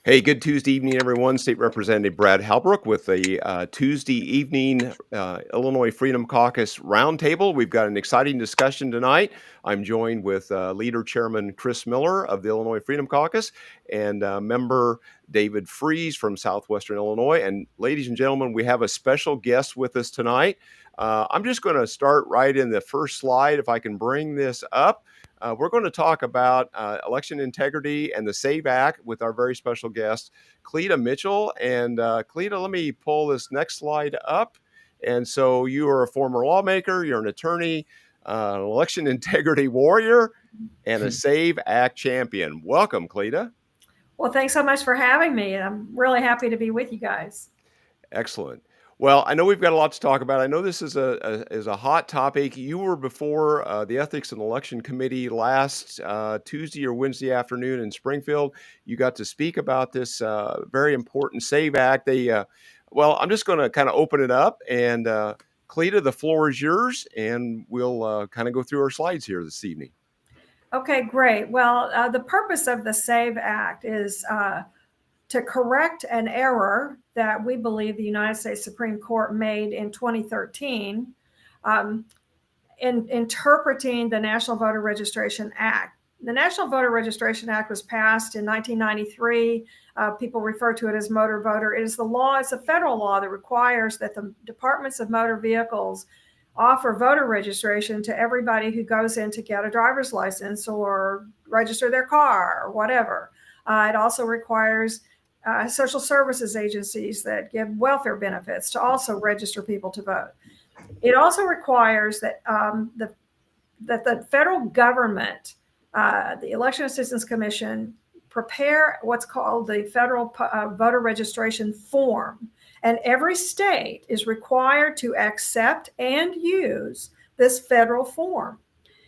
Hey, good Tuesday evening, everyone. State Representative Brad Halbrook with the Tuesday evening Illinois Freedom Caucus roundtable. We've got an exciting discussion tonight. I'm joined with Leader Chairman Chris Miller of the Illinois Freedom Caucus and member David Freeze from Southwestern Illinois. And ladies and gentlemen, we have a special guest with us tonight. I'm just going to start right in the first slide, if I can bring this up. We're going to talk about election integrity and the SAVE Act with our very special guest, Cleta Mitchell. And Cleta, let me pull this next slide up. And so you are a former lawmaker, you're an attorney, an election integrity warrior, and a SAVE Act champion. Welcome, Cleta. Well, thanks so much for having me. I'm really happy to be with you guys. Excellent. Well, I know we've got a lot to talk about. I know this is a hot topic. You were before the Ethics and Election Committee last Tuesday or Wednesday afternoon in Springfield. You got to speak about this very important SAVE Act. Well, I'm just going to kind of open it up, and Cleta, the floor is yours, and we'll kind of go through our slides here this evening. Okay, great. Well, the purpose of the SAVE Act is to correct an error that we believe the United States Supreme Court made in 2013 in interpreting the National Voter Registration Act. The National Voter Registration Act was passed in 1993. People refer to it as motor voter. It is the law, it's a federal law that requires that the departments of motor vehicles offer voter registration to everybody who goes in to get a driver's license or register their car or whatever. It also requires social services agencies that give welfare benefits to also register people to vote. It also requires that the federal government, the Election Assistance Commission, prepare what's called the federal voter registration form. And every state is required to accept and use this federal form.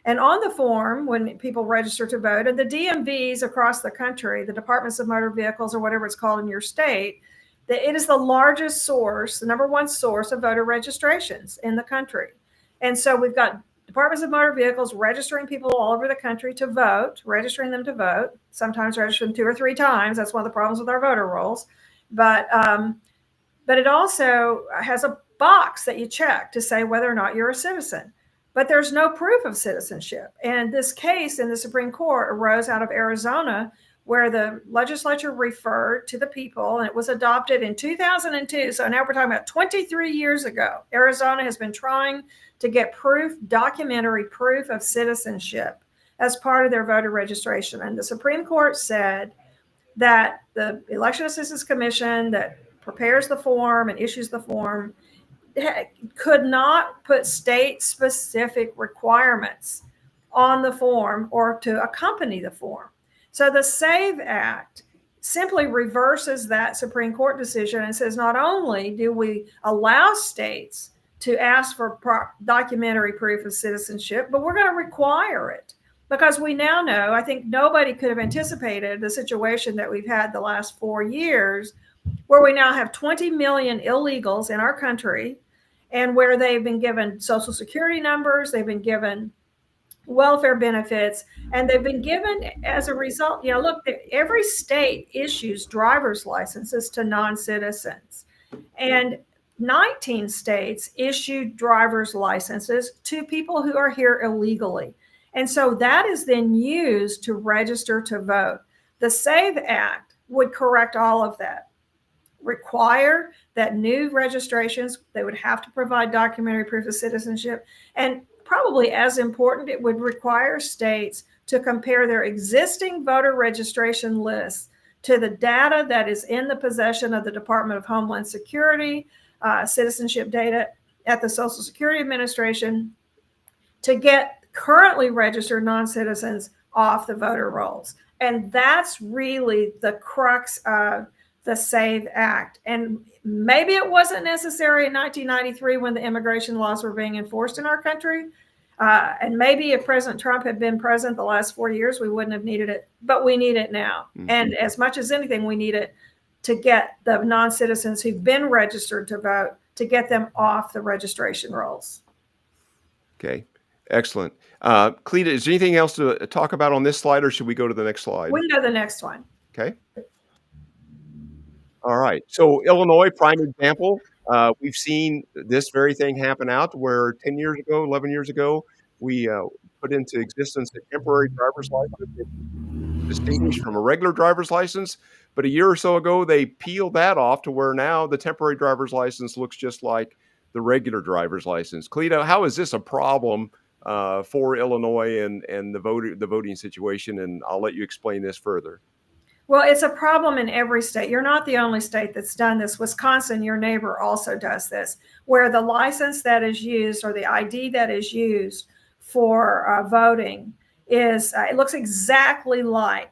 And on the form, when people register to vote, and the DMVs across the country, the Departments of Motor Vehicles or whatever it's called in your state, it is the largest source, the number one source of voter registrations in the country. And so we've got Departments of Motor Vehicles registering people all over the country to vote, registering them to vote, sometimes registering 2 or 3 times. That's one of the problems with our voter rolls. But it also has a box that you check to say whether or not you're a citizen. But there's no proof of citizenship. And this case in the Supreme Court arose out of Arizona, where the legislature referred to the people, and it was adopted in 2002. So now we're talking about 23 years ago. Arizona has been trying to get proof, documentary proof of citizenship as part of their voter registration. And the Supreme Court said that the Election Assistance Commission that prepares the form and issues the form could not put state-specific requirements on the form or to accompany the form. So the SAVE Act simply reverses that Supreme Court decision and says not only do we allow states to ask for documentary proof of citizenship, but we're going to require it. Because we now know, I think nobody could have anticipated the situation that we've had the last 4 years, where we now have 20 million illegals in our country, and where they've been given social security numbers, they've been given welfare benefits, and they've been given as a result, look, every state issues driver's licenses to non-citizens, and 19 states issued driver's licenses to people who are here illegally. And so that is then used to register to vote. The SAVE Act would correct all of that, require that new registrations, they would have to provide documentary proof of citizenship. And probably as important, it would require states to compare their existing voter registration lists to the data that is in the possession of the Department of Homeland Security, citizenship data at the Social Security Administration, to get currently registered non-citizens off the voter rolls. And that's really the crux of the SAVE Act. And maybe it wasn't necessary in 1993 when the immigration laws were being enforced in our country. And maybe if President Trump had been president the last 4 years, we wouldn't have needed it, but we need it now. Mm-hmm. And as much as anything, we need it to get the non-citizens who've been registered to vote, to get them off the registration rolls. Okay, excellent. Cleta, is there anything else to talk about on this slide, or should we go to the next slide? We can go to the next one. Okay. All right. So Illinois, prime example. We've seen this very thing happen out where 10 years ago, 11 years ago, we put into existence a temporary driver's license that distinguished from a regular driver's license. But a year or so ago, they peeled that off to where now the temporary driver's license looks just like the regular driver's license. Cleta, how is this a problem for Illinois and the voting situation? And I'll let you explain this further. Well, it's a problem in every state. You're not the only state that's done this. Wisconsin, your neighbor, also does this, where the license that is used or the ID that is used for voting is, it looks exactly like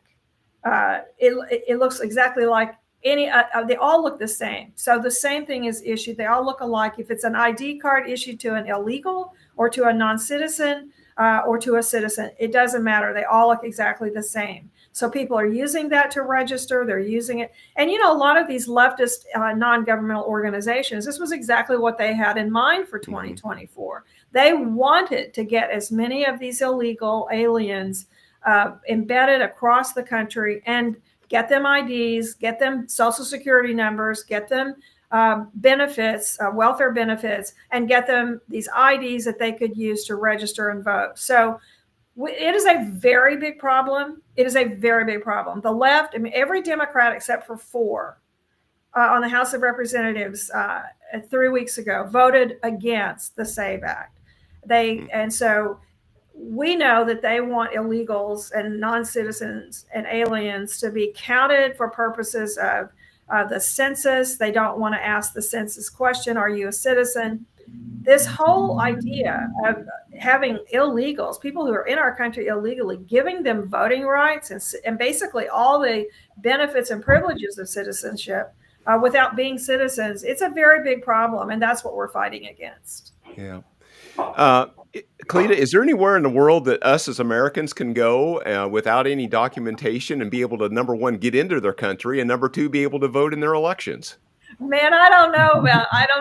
any, they all look the same. So the same thing is issued. They all look alike. If it's an ID card issued to an illegal or to a non-citizen or to a citizen, it doesn't matter. They all look exactly the same. So people are using that to register. They're using it. And, a lot of these leftist non-governmental organizations, this was exactly what they had in mind for 2024. They wanted to get as many of these illegal aliens embedded across the country and get them IDs, get them social security numbers, get them benefits, welfare benefits, and get them these IDs that they could use to register and vote. So it is a very big problem. It is a very big problem. The left, every Democrat except for 4 on the House of Representatives 3 weeks ago voted against the SAVE Act. And so we know that they want illegals and non-citizens and aliens to be counted for purposes of the census. They don't want to ask the census question, are you a citizen? This whole idea of having illegals, people who are in our country illegally, giving them voting rights and basically all the benefits and privileges of citizenship without being citizens, it's a very big problem. And that's what we're fighting against. Yeah. Cleta, is there anywhere in the world that us as Americans can go without any documentation and be able to, number one, get into their country, and number two, be able to vote in their elections? Man, I don't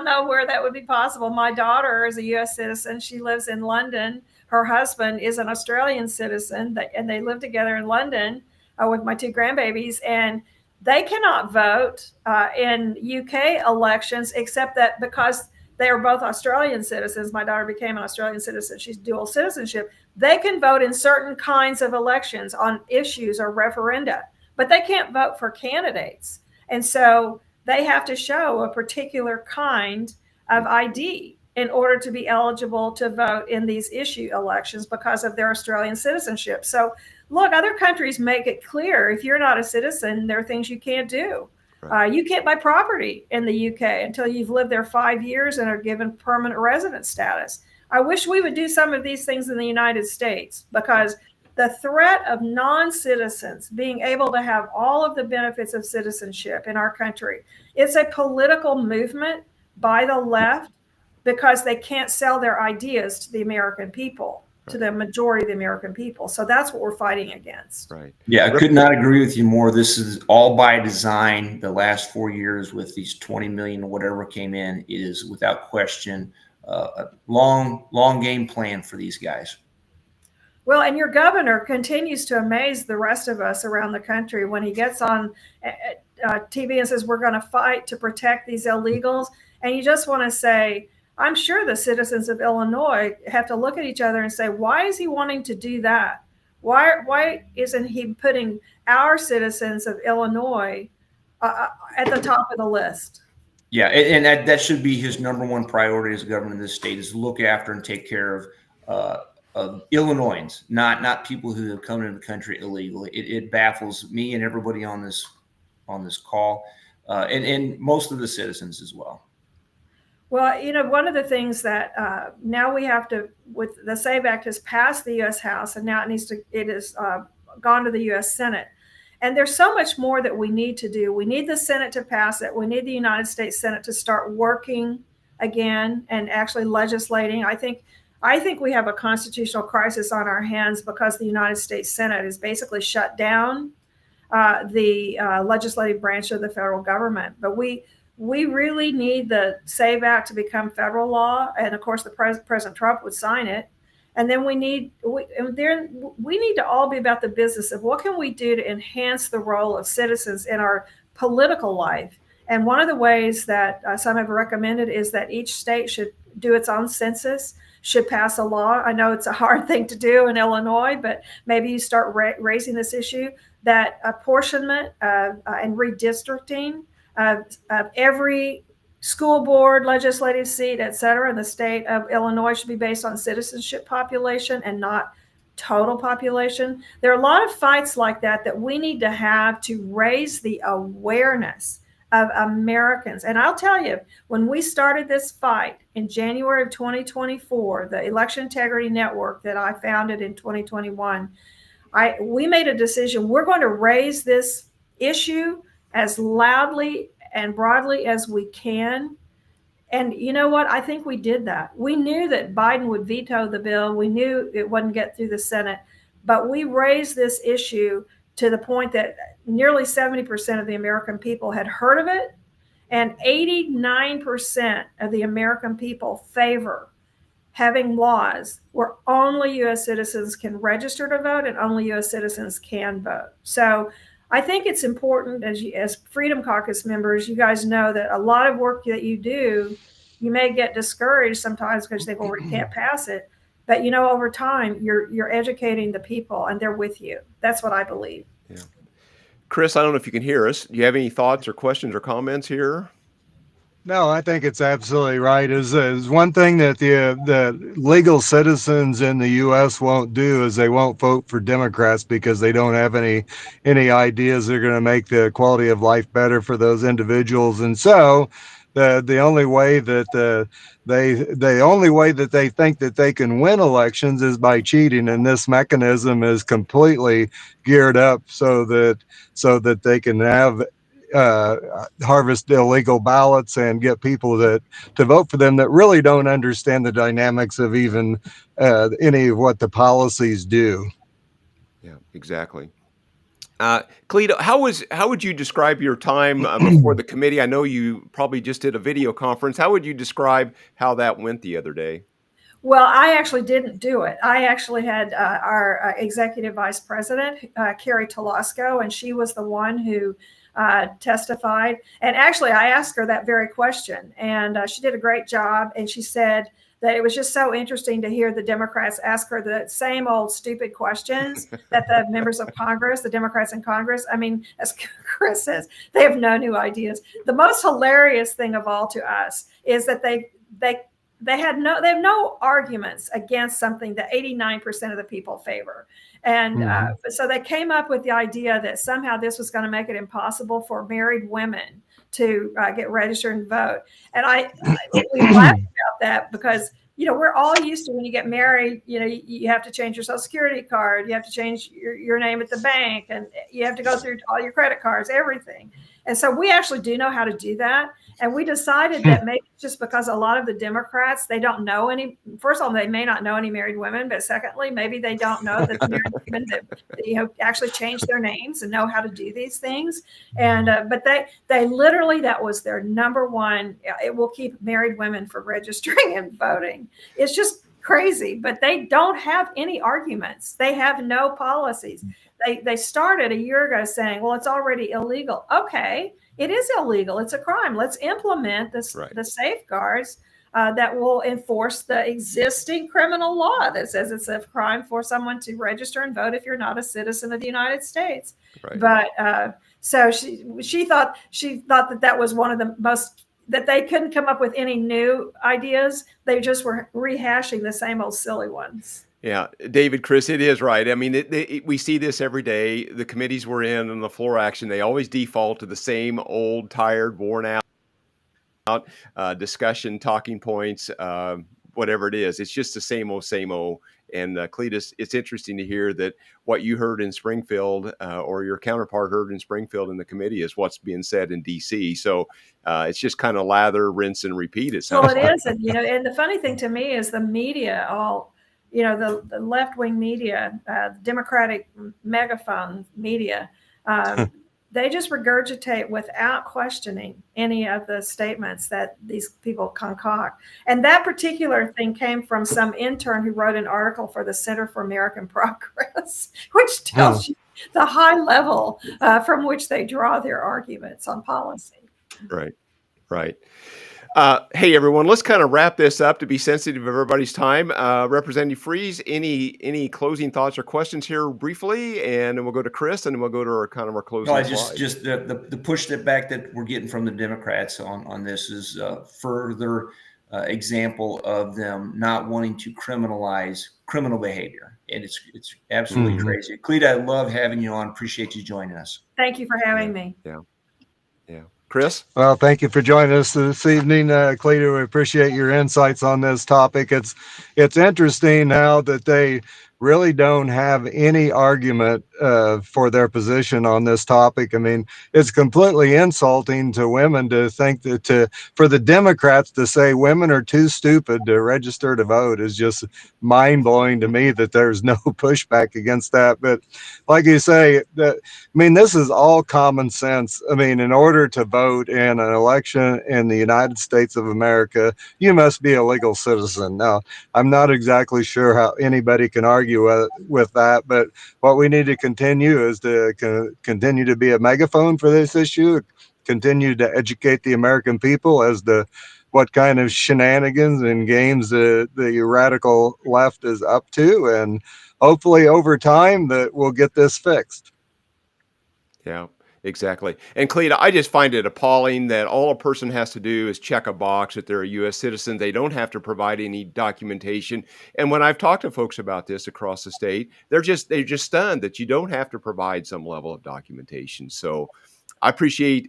know where that would be possible. My daughter is a U.S. citizen. She lives in London. Her husband is an Australian citizen, and they live together in London with my 2 grandbabies. And they cannot vote in UK elections, except that because they are both Australian citizens. My daughter became an Australian citizen. She's dual citizenship. They can vote in certain kinds of elections on issues or referenda, but they can't vote for candidates. And so they have to show a particular kind of ID in order to be eligible to vote in these issue elections because of their Australian citizenship. So look, other countries make it clear if you're not a citizen, there are things you can't do. Right. You can't buy property in the UK until you've lived there 5 years and are given permanent resident status. I wish we would do some of these things in the United States, because the threat of non-citizens being able to have all of the benefits of citizenship in our country, it's a political movement by the left because they can't sell their ideas to the American people, to the majority of the American people. So that's what we're fighting against. Right. Yeah, I could not agree with you more. This is all by design. The last 4 years with these 20 million or whatever came in is without question a long game plan for these guys. Well, and your governor continues to amaze the rest of us around the country when he gets on TV and says, we're going to fight to protect these illegals. And you just want to say, I'm sure the citizens of Illinois have to look at each other and say, why is he wanting to do that? Why isn't he putting our citizens of Illinois at the top of the list? Yeah, and that should be his number one priority as governor of this state, is to look after and take care of Illinoisans, not people who have come into the country illegally. It baffles me and everybody on this call, and most of the citizens as well. Well, one of the things that now we have to, with the SAVE Act has passed the U.S. House, and now it has gone to the U.S. Senate. And there's so much more that we need to do. We need the Senate to pass it. We need the United States Senate to start working again and actually legislating. I think we have a constitutional crisis on our hands because the United States Senate has basically shut down the legislative branch of the federal government. But we really need the SAVE Act to become federal law, and of course, President Trump would sign it. And then we need to all be about the business of what can we do to enhance the role of citizens in our political life. And one of the ways that some have recommended is that each state should do its own census, should pass a law. I know it's a hard thing to do in Illinois, but maybe you start raising this issue that apportionment and redistricting of every school board, legislative seat, et cetera, in the state of Illinois should be based on citizenship population and not total population. There are a lot of fights like that that we need to have to raise the awareness of Americans. And I'll tell you, when we started this fight in January of 2024, the Election Integrity Network that I founded in 2021, we made a decision. We're going to raise this issue as loudly and broadly as we can. And you know what? I think we did that. We knew that Biden would veto the bill. We knew it wouldn't get through the Senate, but we raised this issue to the point that nearly 70% of the American people had heard of it, and 89% of the American people favor having laws where only U.S. citizens can register to vote and only U.S. citizens can vote. So I think it's important, as Freedom Caucus members, you guys know that a lot of work that you do, you may get discouraged sometimes because you think, well, we can't pass it. But you know, over time, you're educating the people, and they're with you. That's what I believe. Yeah. Chris, I don't know if you can hear us. Do you have any thoughts or questions or comments here? No, I think it's absolutely right. Is one thing that the legal citizens in the U.S. won't do is they won't vote for Democrats because they don't have any ideas that are going to make the quality of life better for those individuals. And so the only way that they think that they can win elections is by cheating, and this mechanism is completely geared up so that they can have harvest illegal ballots and get people to vote for them that really don't understand the dynamics of even any of what the policies do. Yeah, exactly. Cleta, how would you describe your time before the committee? I know you probably just did a video conference. How would you describe how that went the other day? Well, I actually didn't do it. I actually had our executive vice president, Carrie Telosco, and she was the one who testified. And actually, I asked her that very question, and she did a great job. And she said that it was just so interesting to hear the Democrats ask her the same old stupid questions that the members of Congress, the Democrats in Congress, I mean, as Chris says, they have no new ideas. The most hilarious thing of all to us is that they have no arguments against something that 89% of the people favor. And so they came up with the idea that somehow this was going to make it impossible for married women to get registered and vote. And we laughed about that because, you know, we're all used to when you get married, you know, you have to change your Social Security card, you have to change your name at the bank, and you have to go through all your credit cards, everything. And so we actually do know how to do that. And we decided that maybe just because a lot of the Democrats, they don't know any, first of all, they may not know any married women, but secondly, maybe they don't know that the married women that, you know, actually change their names and know how to do these things. And, but they literally, that was their number one, it will keep married women from registering and voting. It's just crazy, but they don't have any arguments. They have no policies. They started a year ago saying, well, it's already illegal. Okay, it is illegal. It's a crime. Let's implement this, the safeguards that will enforce the existing criminal law that says it's a crime for someone to register and vote if you're not a citizen of the United States. Right. But so she thought that was one of the most, that they couldn't come up with any new ideas. They just were rehashing the same old silly ones. Yeah, David, Chris, it is right. I mean, we see this every day. The committees we're in and the floor action, they always default to the same old, tired, worn out discussion, talking points, whatever it is. It's just the same old, same old. And Cletus, it's interesting to hear that what you heard in Springfield or your counterpart heard in Springfield in the committee is what's being said in D.C. So it's just kind of lather, rinse, and repeat. It sounds well, it is. And, you know, and the funny thing to me is the media all, you know, the left-wing media, Democratic megaphone media, they just regurgitate without questioning any of the statements that these people concoct. And that particular thing came from some intern who wrote an article for the Center for American Progress, which tells you the high level from which they draw their arguments on policy. Right. Right. Hey, everyone, let's kind of wrap this up to be sensitive of everybody's time. Representative Freeze, any closing thoughts or questions here briefly, and then we'll go to Chris, and then we'll go to our kind of our No, closing I slide. just the push that back that we're getting from the Democrats on this is further example of them not wanting to criminalize criminal behavior, and it's absolutely Mhm. crazy. Cleta, I love having you on. Appreciate you joining us. Thank you for having me. Yeah. Yeah. Chris? Well, thank you for joining us this evening, Cleta. We appreciate your insights on this topic. It's interesting now that they really don't have any argument for their position on this topic. I mean, it's completely insulting to women to think that for the Democrats to say women are too stupid to register to vote is just mind blowing to me that there's no pushback against that. But like you say, that I mean, this is all common sense. I mean, in order to vote in an election in the United States of America, you must be a legal citizen. Now, I'm not exactly sure how anybody can argue with that, but what we need to continue is to continue to be a megaphone for this issue, continue to educate the American people as to what kind of shenanigans and games the radical left is up to, and hopefully over time that we'll get this fixed. Yeah, exactly. And Cleta, I just find it appalling that all a person has to do is check a box that they're a U.S. citizen. They don't have to provide any documentation. And when I've talked to folks about this across the state, they're just stunned that you don't have to provide some level of documentation. So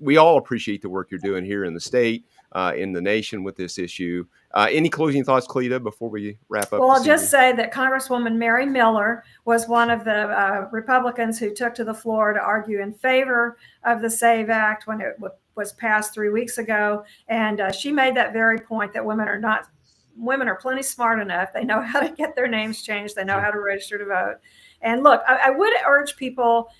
we all appreciate the work you're doing here in the state, in the nation with this issue. Any closing thoughts, Cleta, before we wrap up Well, I'll this just evening? say that Congresswoman Mary Miller was one of the Republicans who took to the floor to argue in favor of the SAVE Act when it was passed 3 weeks ago. And she made that very point that women are plenty smart enough. They know how to get their names changed. They know how to register to vote. And look, I would urge people,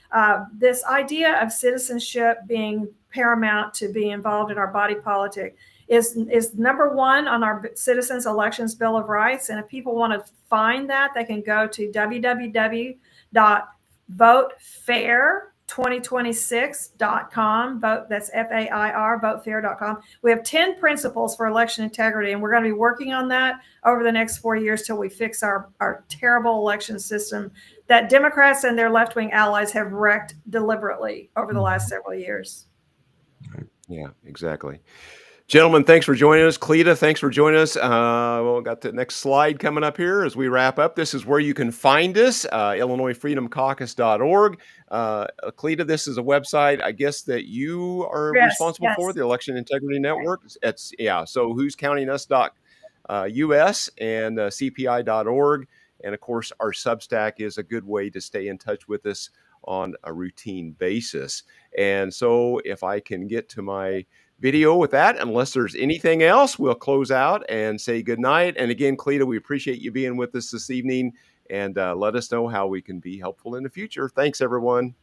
this idea of citizenship being paramount to be involved in our body politic is number one on our Citizens Elections Bill of Rights. And if people want to find that, they can go to www.votefair2026.com. Vote, that's FAIR, votefair.com. We have 10 principles for election integrity, and we're going to be working on that over the next 4 years till we fix our terrible election system that Democrats and their left-wing allies have wrecked deliberately over the last several years. Yeah, exactly. Gentlemen, thanks for joining us. Cleta, thanks for joining us. We've got the next slide coming up here as we wrap up. This is where you can find us, IllinoisFreedomCaucus.org. Cleta, this is a website, I guess, that you are responsible for, the Election Integrity Network. So who's counting us.us and CPI.org. And of course, our Substack is a good way to stay in touch with us on a routine basis. And so if I can get to my video with that, unless there's anything else, we'll close out and say good night. And again, Cleta, we appreciate you being with us this evening, and let us know how we can be helpful in the future. Thanks, everyone.